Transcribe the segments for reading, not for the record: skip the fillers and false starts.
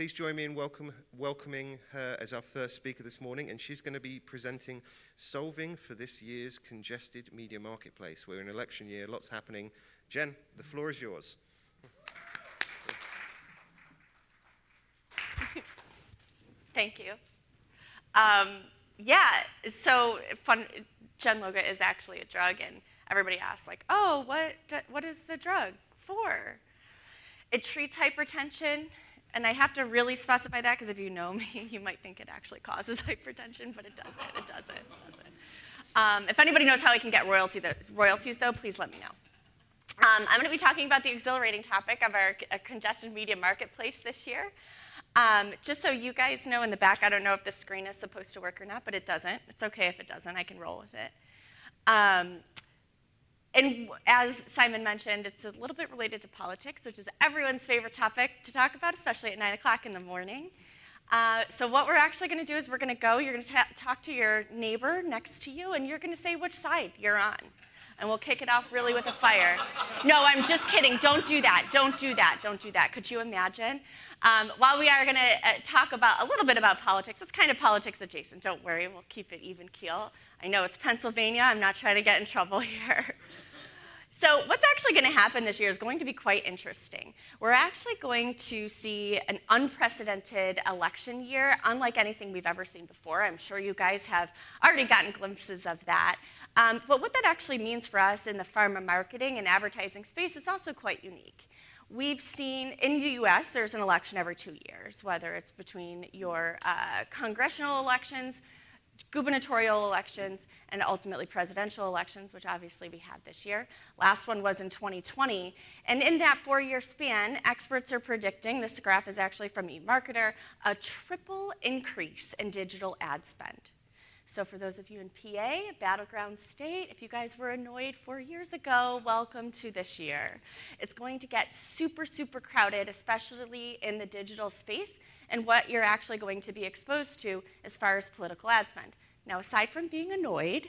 Please join me in welcoming her as our first speaker this morning, and she's going to be presenting Solving for this year's Congested Media Marketplace. We're in election year, lots happening. Jen, the floor is yours. Thank you. So fun. Loga is actually a drug, and everybody asks, like, oh, what is the drug for? It treats hypertension. And I have to really specify that because if you know me, you might think it actually causes hypertension, but it doesn't. It doesn't. If anybody knows how I can get royalties, though, please let me know. I'm going to be talking about the exhilarating topic of our congested media marketplace this year. Just so you guys know in the back, I don't know if the screen is supposed to work or not, but it doesn't. It's okay if it doesn't. I can roll with it. And as Simon mentioned, it's a little bit related to politics, which is everyone's favorite topic to talk about, especially at 9 o'clock in the morning. So what we're actually going to do is you're going to talk to your neighbor next to you, and you're going to say which side you're on. And we'll kick it off really with a fire. No, I'm just kidding. Don't do that. Don't do that. Don't do that. Could you imagine? While we are going to talk about a little bit about politics, it's kind of politics adjacent. Don't worry. We'll keep it even keel. I know it's Pennsylvania. I'm not trying to get in trouble here. So what's actually going to happen this year is going to be quite interesting. We're actually going to see an unprecedented election year, unlike anything we've ever seen before. I'm sure you guys have already gotten glimpses of that. But what that actually means for us in the pharma marketing and advertising space is also quite unique. We've seen in the US, there's an election every 2 years, whether it's between your congressional elections, gubernatorial elections, and ultimately presidential elections, which obviously we had this year. Last one was in 2020. And in that 4-year span, experts are predicting, this graph is actually from eMarketer, a triple increase in digital ad spend. So for those of you in PA, battleground state, if you guys were annoyed 4 years ago, welcome to this year. It's going to get super, super crowded, especially in the digital space, and what you're actually going to be exposed to as far as political ad spend. Now, aside from being annoyed,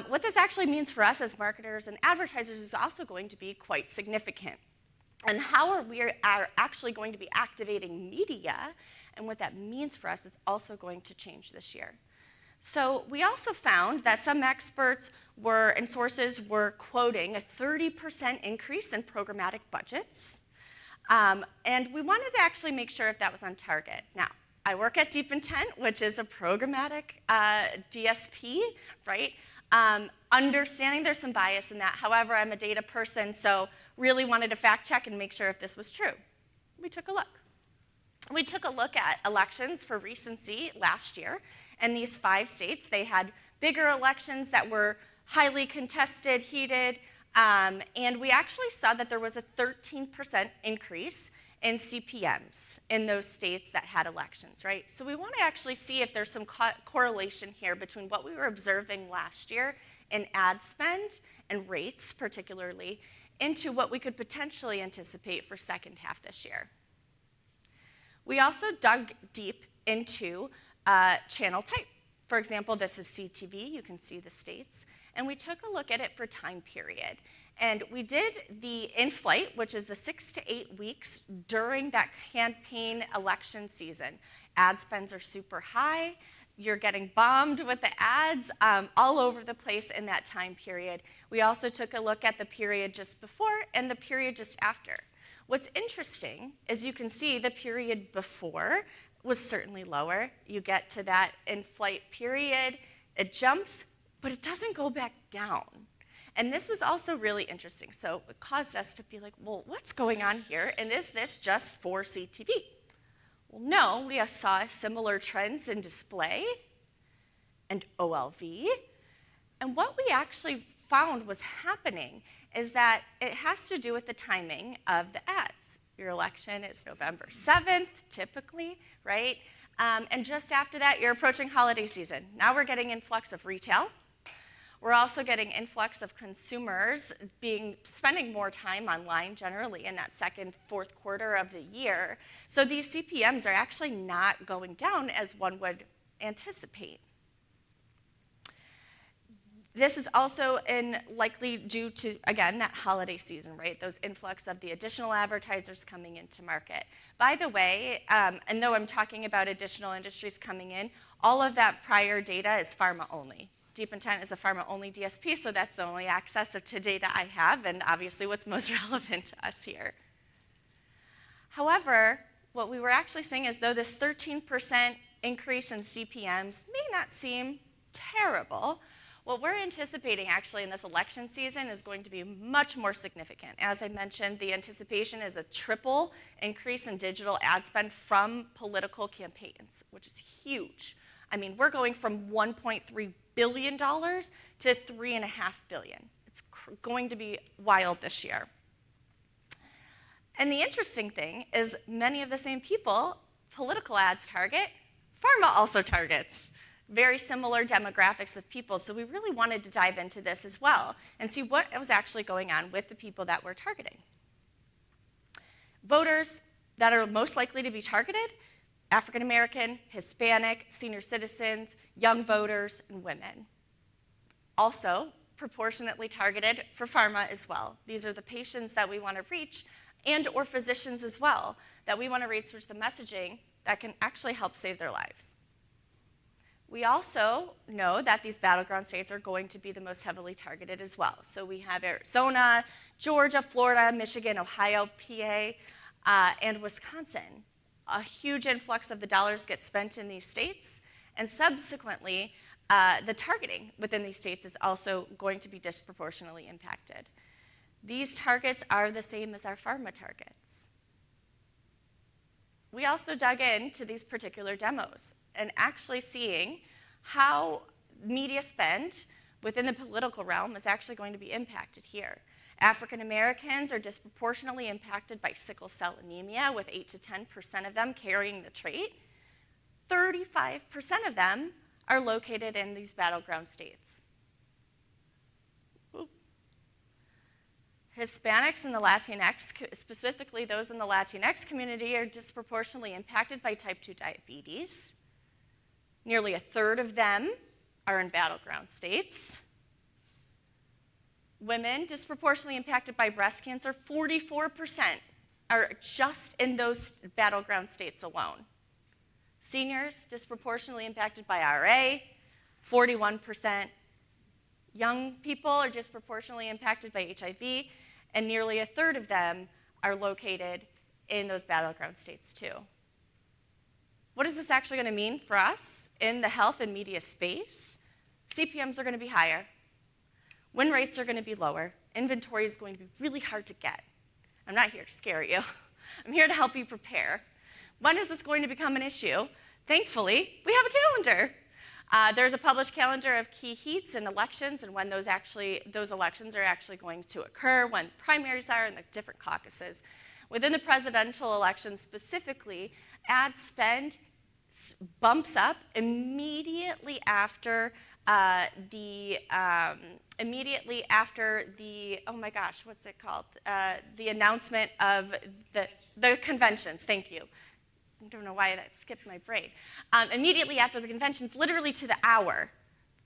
what this actually means for us as marketers and advertisers is also going to be quite significant. And how we are actually going to be activating media and what that means for us is also going to change this year. So we also found that some experts and sources were quoting a 30% increase in programmatic budgets. And we wanted to actually make sure if that was on target. Now, I work at DeepIntent, which is a programmatic DSP, right? Understanding there's some bias in that. However, I'm a data person, so really wanted to fact check and make sure if this was true. We took a look. We took a look at elections for recency last year. In these 5 states, they had bigger elections that were highly contested, heated, and we actually saw that there was a 13% increase in CPMs in those states that had elections, right? So we want to actually see if there's some correlation here between what we were observing last year in ad spend and rates, particularly, into what we could potentially anticipate for second half this year. We also dug deep into channel type. For example, this is CTV. You can see the states. And we took a look at it for time period. And we did the in-flight, which is the 6 to 8 weeks during that campaign election season. Ad spends are super high. You're getting bombed with the ads all over the place in that time period. We also took a look at the period just before and the period just after. What's interesting is you can see the period before was certainly lower. You get to that in-flight period, it jumps, but it doesn't go back down. And this was also really interesting. So it caused us to be like, well, what's going on here? And is this just for CTV? Well, no, we saw similar trends in display and OLV. And what we actually found was happening is that it has to do with the timing of the ads. Your election is November 7th, typically, right? And just after that, you're approaching holiday season. Now we're getting influx of retail. We're also getting influx of consumers spending more time online generally in that second, fourth quarter of the year. So these CPMs are actually not going down as one would anticipate. This is also likely due to, again, that holiday season, right? Those influx of the additional advertisers coming into market. By the way, and though I'm talking about additional industries coming in, all of that prior data is pharma only. DeepIntent is a pharma-only DSP, so that's the only access to data I have, and obviously what's most relevant to us here. However, what we were actually seeing is though this 13% increase in CPMs may not seem terrible, what we're anticipating actually in this election season is going to be much more significant. As I mentioned, the anticipation is a triple increase in digital ad spend from political campaigns, which is huge. I mean, we're going from $1.3 billion to $3.5 billion. It's going to be wild this year. And the interesting thing is many of the same people political ads target, pharma also targets. Very similar demographics of people, so we really wanted to dive into this as well and see what was actually going on with the people that we're targeting. Voters that are most likely to be targeted: African American, Hispanic, senior citizens, young voters, and women. Also, proportionately targeted for pharma as well. These are the patients that we want to reach, and or physicians as well, that we want to reach with the messaging that can actually help save their lives. We also know that these battleground states are going to be the most heavily targeted as well. So we have Arizona, Georgia, Florida, Michigan, Ohio, PA, and Wisconsin. A huge influx of the dollars gets spent in these states, and subsequently, the targeting within these states is also going to be disproportionately impacted. These targets are the same as our pharma targets. We also dug into these particular demos and actually seeing how media spend within the political realm is actually going to be impacted here. African Americans are disproportionately impacted by sickle cell anemia, with 8 to 10% of them carrying the trait. 35% of them are located in these battleground states. Hispanics and the Latinx, specifically those in the Latinx community, are disproportionately impacted by type 2 diabetes. Nearly a third of them are in battleground states. Women disproportionately impacted by breast cancer, 44% are just in those battleground states alone. Seniors disproportionately impacted by RA, 41%. Young people are disproportionately impacted by HIV, and nearly a third of them are located in those battleground states too. What is this actually going to mean for us in the health and media space? CPMs are going to be higher. Win rates are going to be lower. Inventory is going to be really hard to get. I'm not here to scare you. I'm here to help you prepare. When is this going to become an issue? Thankfully, we have a calendar. There's a published calendar of key heats and elections and when those elections are actually going to occur, when primaries are, and the different caucuses. Within the presidential election specifically, ad spend bumps up immediately after the announcement of the conventions. Thank you. I don't know why that skipped my brain. Immediately after the conventions, literally to the hour,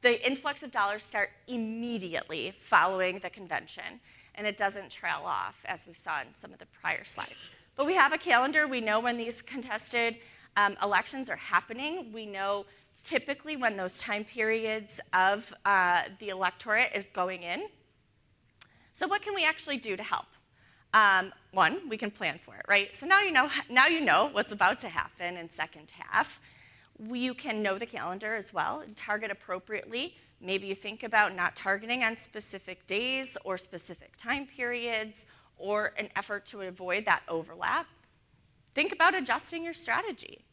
the influx of dollars start immediately following the convention, and it doesn't trail off, as we saw in some of the prior slides. But we have a calendar. We know when these contested elections are happening. We know typically when those time periods of the electorate is going in. So what can we actually do to help? One, we can plan for it, right? So now you know what's about to happen in second half. You can know the calendar as well and target appropriately. Maybe you think about not targeting on specific days or specific time periods or an effort to avoid that overlap. Think about adjusting your strategy.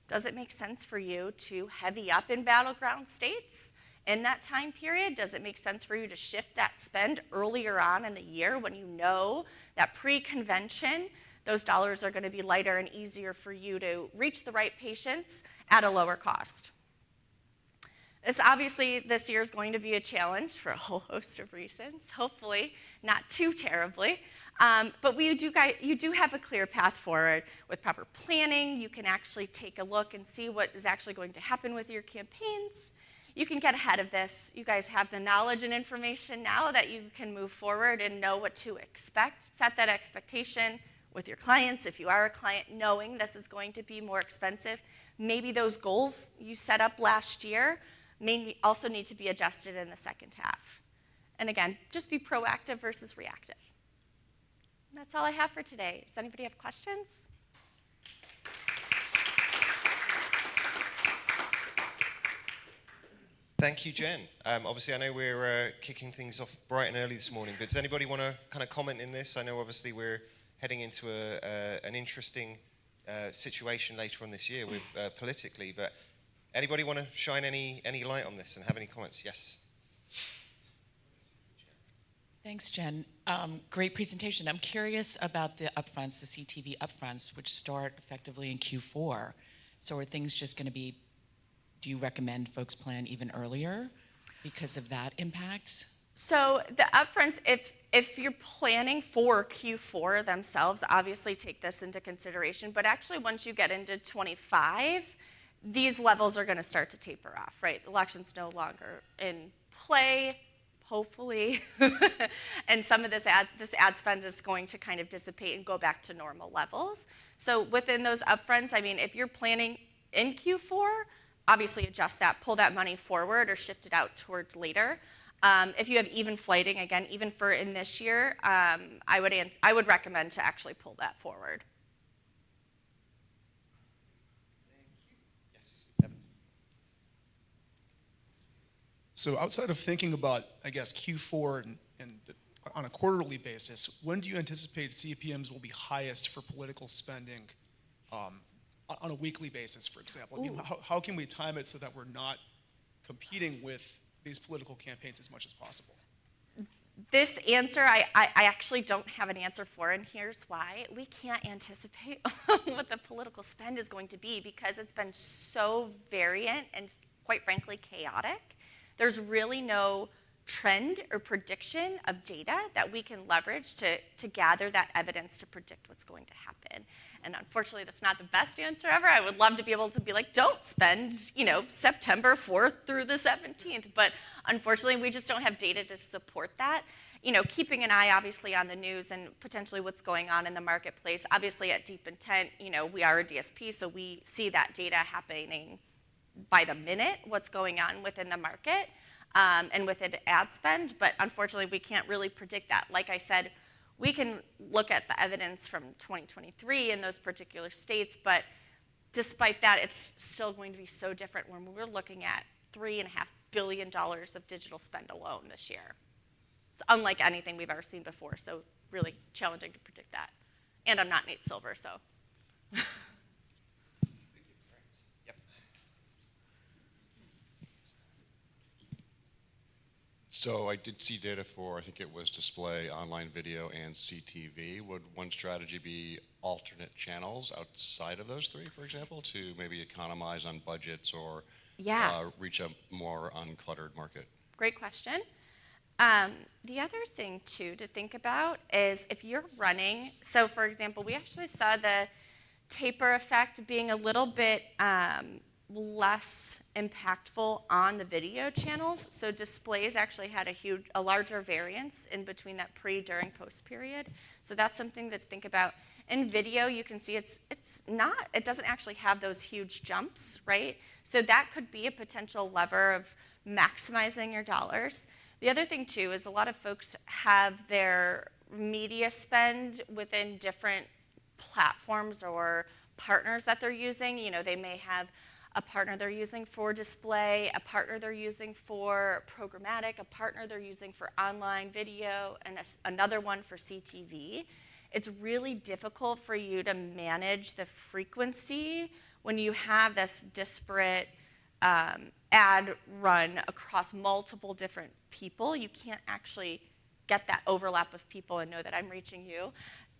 Does it make sense for you to heavy up in battleground states in that time period? Does it make sense for you to shift that spend earlier on in the year when you know that pre-convention, those dollars are going to be lighter and easier for you to reach the right patients at a lower cost? Obviously, this year is going to be a challenge for a whole host of reasons, hopefully not too terribly. But you do have a clear path forward with proper planning. You can actually take a look and see what is actually going to happen with your campaigns. you can get ahead of this. You guys have the knowledge and information now that you can move forward and know what to expect. Set that expectation with your clients. If you are a client, knowing this is going to be more expensive, maybe those goals you set up last year may also need to be adjusted in the second half. And again, just be proactive versus reactive. And that's all I have for today. Does anybody have questions? Thank you, Jen. Obviously, I know we're kicking things off bright and early this morning, but does anybody want to kind of comment in this? I know obviously we're heading into an interesting situation later on this year with politically, but anybody want to shine any light on this and have any comments? Yes. Thanks, Jen. Great presentation. I'm curious about the upfronts, the CTV upfronts, which start effectively in Q4. So are things just going to be, do you recommend folks plan even earlier because of that impact? So the upfronts, if you're planning for Q4 themselves, obviously take this into consideration. But actually, once you get into 25, these levels are going to start to taper off, right? The election's no longer in play, hopefully. And some of this ad spend is going to kind of dissipate and go back to normal levels. So within those upfronts, I mean, if you're planning in Q4, obviously adjust that, pull that money forward or shift it out towards later. If you have even flighting, again, even for in this year, I would recommend to actually pull that forward. Yes, Evan. So outside of thinking about, I guess, Q4 and on a quarterly basis, when do you anticipate CPMs will be highest for political spending on a weekly basis, for example? I mean, how can we time it so that we're not competing with these political campaigns as much as possible? This answer, I actually don't have an answer for, and here's why. We can't anticipate what the political spend is going to be because it's been so variant and, quite frankly, chaotic. There's really no trend or prediction of data that we can leverage to gather that evidence to predict what's going to happen. And unfortunately, that's not the best answer ever. I would love to be able to be like, don't spend, September 4th through the 17th. But unfortunately, we just don't have data to support that. Keeping an eye, obviously, on the news and potentially what's going on in the marketplace. Obviously, at DeepIntent, we are a DSP, so we see that data happening by the minute, what's going on within the market and within ad spend. But unfortunately, we can't really predict that. Like I said, we can look at the evidence from 2023 in those particular states, but despite that, it's still going to be so different when we're looking at $3.5 billion of digital spend alone this year. It's unlike anything we've ever seen before, so really challenging to predict that. And I'm not Nate Silver, so. So I did see data for, I think it was display, online video, and CTV. Would one strategy be alternate channels outside of those three, for example, to maybe economize on budgets or reach a more uncluttered market? Great question. The other thing, too, to think about is if you're running, so for example, we actually saw the taper effect being a little bit less impactful on the video channels. So displays actually had a larger variance in between that pre, during, post period. So that's something to think about. In video, you can see it doesn't actually have those huge jumps, right? So that could be a potential lever of maximizing your dollars. The other thing, too, is a lot of folks have their media spend within different platforms or partners that they're using. They may have a partner they're using for display, a partner they're using for programmatic, a partner they're using for online video, and another one for CTV. It's really difficult for you to manage the frequency when you have this disparate ad run across multiple different people. You can't actually get that overlap of people and know that I'm reaching you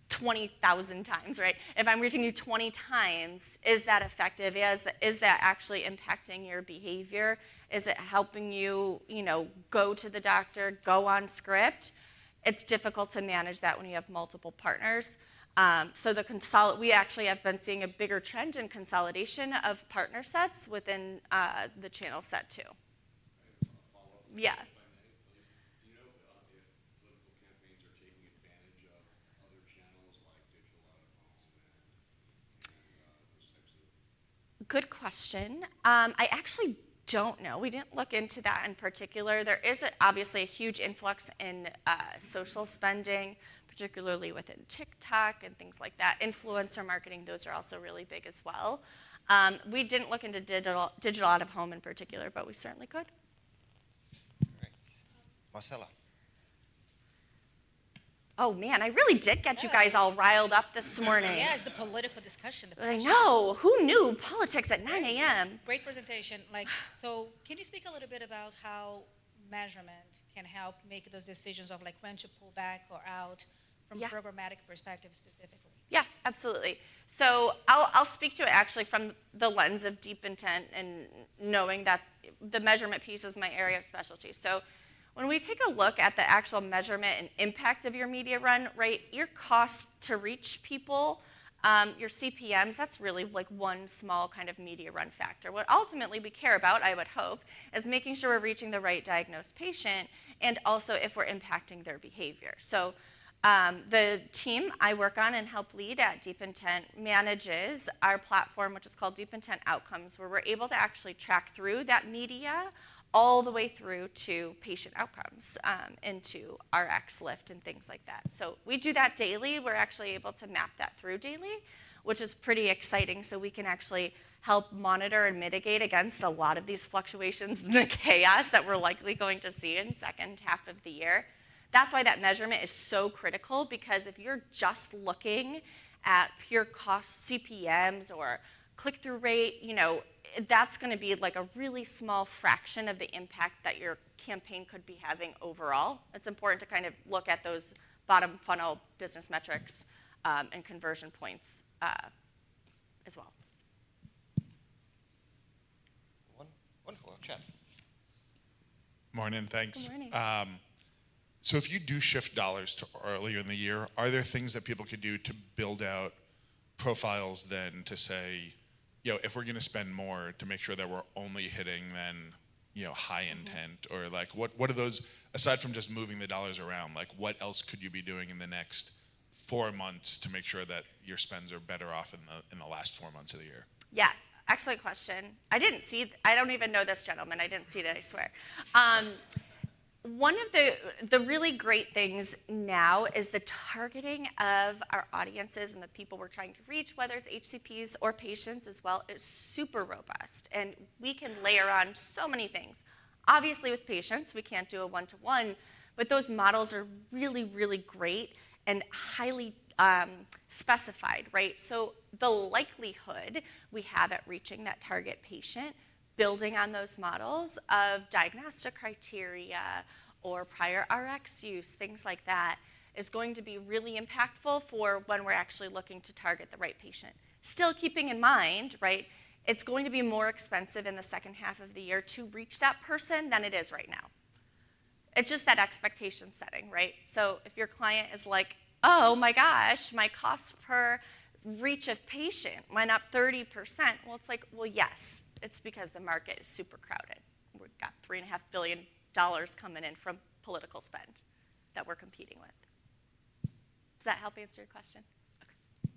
20,000 times, right? If I'm reaching you 20 times, is that effective? Is that actually impacting your behavior? Is it helping you, go to the doctor, go on script? It's difficult to manage that when you have multiple partners. So we actually have been seeing a bigger trend in consolidation of partner sets within the channel set too. Yeah. Do you know if political campaigns are taking advantage of other channels like digital out of home and those types of? Good question. I actually don't know. We didn't look into that in particular. There is obviously a huge influx in social spending, particularly within TikTok and things like that. Influencer marketing, those are also really big as well. We didn't look into digital out of home in particular, but we certainly could. Great. Marcella. Oh man, I really did get you guys all riled up this morning. Yeah, it's the political discussion. The I passion. know. Who knew politics at 9 a.m.? Great presentation. So can you speak a little bit about how measurement can help make those decisions of when to pull back or out from a programmatic perspective specifically? Yeah, absolutely. So I'll speak to it actually from the lens of DeepIntent and knowing that's the measurement piece is my area of specialty. So when we take a look at the actual measurement and impact of your media run, right, your cost to reach people, your CPMs, that's really one small kind of media run factor. What ultimately we care about, I would hope, is making sure we're reaching the right diagnosed patient and also if we're impacting their behavior. So the team I work on and help lead at DeepIntent manages our platform, which is called DeepIntent Outcomes, where we're able to actually track through that media all the way through to patient outcomes, into RX lift and things like that. So we do that daily. We're actually able to map that through daily, which is pretty exciting. So we can actually help monitor and mitigate against a lot of these fluctuations and the chaos that we're likely going to see in the second half of the year. That's why that measurement is so critical, because if you're just looking at pure cost CPMs or click-through rate, that's going to be a really small fraction of the impact that your campaign could be having overall. It's important to kind of look at those bottom funnel business metrics and conversion points as well. Wonderful. Chad. Morning, thanks. Good morning. So if you do shift dollars to earlier in the year, are there things that people could do to build out profiles then to say, if we're going to spend more, to make sure that we're only hitting then, high intent, or what are those, aside from just moving the dollars around, what else could you be doing in the next 4 months to make sure that your spends are better off in the last 4 months of the year? Yeah, excellent question. I don't even know this gentleman. I didn't see it, I swear. One of the really great things now is the targeting of our audiences and the people we're trying to reach, whether it's HCPs or patients as well, is super robust. And we can layer on so many things. Obviously with patients, we can't do a one-to-one, but those models are really, really great and highly specified, right? So the likelihood we have at reaching that target patient, building on those models of diagnostic criteria or prior RX use, things like that, is going to be really impactful for when we're actually looking to target the right patient. Still keeping in mind, right, it's going to be more expensive in the second half of the year to reach that person than it is right now. It's just that expectation setting, right? So if your client is like, oh my gosh, my cost per reach of patient went up 30%, well, it's well, yes. It's because the market is super crowded. We've got $3.5 billion coming in from political spend that we're competing with. Does that help answer your question? Okay.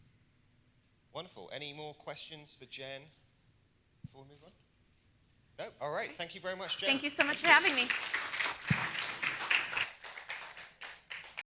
Wonderful. Any more questions for Jen before we move on? No? All right. Thank you very much, Jen. Thank you so much for having me.